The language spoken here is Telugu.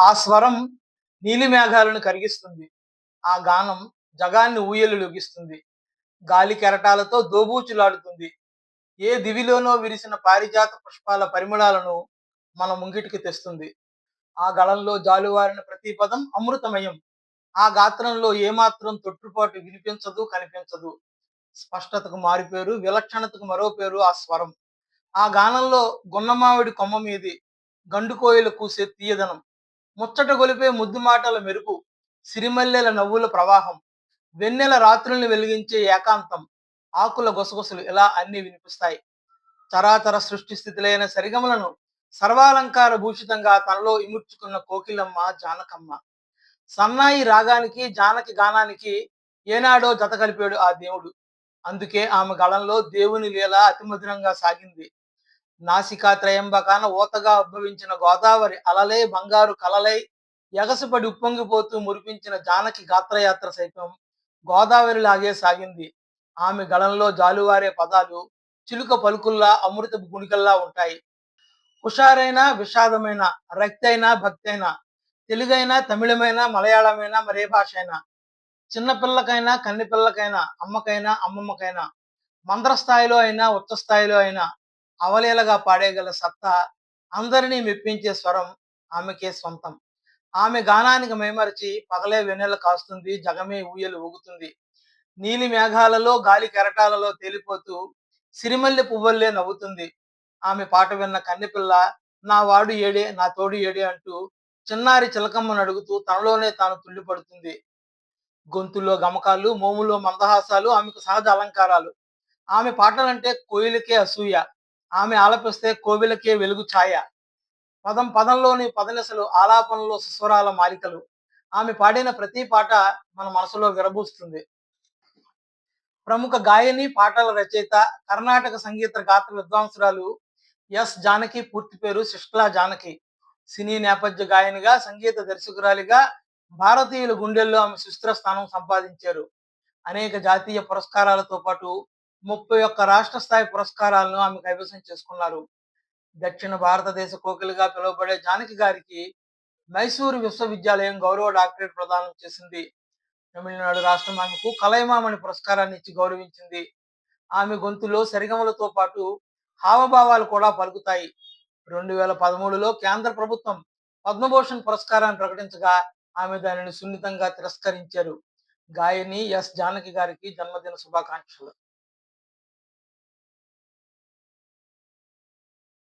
ఆ స్వరం నీలి మేఘాలను కరిగిస్తుంది. ఆ గానం జగాన్ని ఊయలులూగిస్తుంది. గాలి కెరటాలతో దోబూచులాడుతుంది. ఏ దివిలోనో విరిసిన పారిజాత పుష్పాల పరిమళాలను మన ముంగిటికి తెస్తుంది. ఆ గళంలో జాలువారిన ప్రతి పదం అమృతమయం. ఆ గాత్రంలో ఏమాత్రం తొట్టుపాటు వినిపించదు, కనిపించదు. స్పష్టతకు మారుపేరు, విలక్షణతకు మరో పేరు ఆ స్వరం. ఆ గానంలో గున్నమావిడి కొమ్మ మీది గండుకోయిల కూసే తీయదనం, ముచ్చట గొలిపే ముద్దు మాటల మెరుపు, సిరిమల్లెల నవ్వుల ప్రవాహం, వెన్నెల రాత్రుల్ని వెలిగించే ఏకాంతం, ఆకుల గుసగుసలు ఇలా అన్ని వినిపిస్తాయి. చరాచర సృష్టి స్థితిలైన సరిగమలను సర్వాలంకార భూషితంగా తనలో ఇముడ్చుకున్న కోకిలమ్మ జానకమ్మ. సన్నాయి రాగానికి, జానకి గానానికి ఏనాడో జత కలిపాడు ఆ దేవుడు. అందుకే ఆమె గళంలో దేవుని లీల అతి మధురంగా సాగింది. నాసికా త్రయంబకాన ఊతగా ఉద్భవించిన గోదావరి అలలై బంగారు కలలై ఎగసిపడి ఉప్పొంగిపోతూ మురిపించిన జానకి గాత్రయాత్ర సైతం గోదావరిలాగే సాగింది. ఆమె గళంలో జాలువారే పదాలు చిలుక పలుకుల్లా అమృతపు గుణికల్లా ఉంటాయి. హుషారైన, విషాదమైన, రక్తైన, భక్తైన, తెలుగైనా, తమిళమైనా, మలయాళమైనా, మరే భాష అయినా, చిన్న పిల్లకైనా, కన్నె పిల్లకైనా, అమ్మకైనా, అమ్మమ్మకైనా, మంద్ర స్థాయిలో అయినా, ఉచ్చ స్థాయిలో అయినా అవలీలగా పాడేయగల సత్తా, అందరినీ మెప్పించే స్వరం ఆమెకే సొంతం. ఆమె గానానికి మైమరిచి పగలే వెన్నెల కాస్తుంది, జగమే ఊయలు ఊగుతుంది. నీలి మేఘాలలో, గాలి కెరటాలలో తేలిపోతూ సిరిమల్లె పువ్వల్లే నవ్వుతుంది. ఆమె పాట విన్న కన్నెపిల్ల నా వాడు ఏడే, నా తోడు ఏడే అంటూ చిన్నారి చిలకమ్మను అడుగుతూ తనలోనే తాను తుళ్ళిపడుతుంది. గొంతులో గమకాలు, మోములో మందహాసాలు ఆమెకు సహజ అలంకారాలు. ఆమె పాటలంటే కోయిలకే అసూయ. ఆమె ఆలపిస్తే కోవెలకే వెలుగు ఛాయ. పదం పదంలోని పదనిసలు, ఆలాపనలో సుస్వరాల మాలికలు. ఆమె పాడిన ప్రతి పాట మన మనసులో విరబూస్తుంది. ప్రముఖ గాయని, పాటల రచయిత, కర్ణాటక సంగీత గాత్ర విద్వాంసురాలు ఎస్. జానకి. పూర్తి పేరు శిష్లా జానకి. సినీ నేపథ్య గాయనిగా, సంగీత దర్శకురాలిగా భారతీయుల గుండెల్లో ఆమె సుస్థిర స్థానం సంపాదించారు. అనేక జాతీయ పురస్కారాలతో పాటు 31 రాష్ట్ర స్థాయి పురస్కారాలను ఆమె కైవసం చేసుకున్నారు. దక్షిణ భారతదేశ కోకిలగా పిలువబడే జానకి గారికి మైసూరు విశ్వవిద్యాలయం గౌరవ డాక్టరేట్ ప్రదానం చేసింది. తమిళనాడు రాష్ట్రం ఆమెకు కలైమామణి పురస్కారాన్ని ఇచ్చి గౌరవించింది. ఆమె గొంతులో సరిగమలతో పాటు హావభావాలు కూడా పలుకుతాయి. 2013లో కేంద్ర ప్రభుత్వం పద్మభూషణ్ పురస్కారాన్ని ప్రకటించగా ఆమె దానిని సున్నితంగా తిరస్కరించారు. గాయని ఎస్. జానకి గారికి జన్మదిన శుభాకాంక్షలు.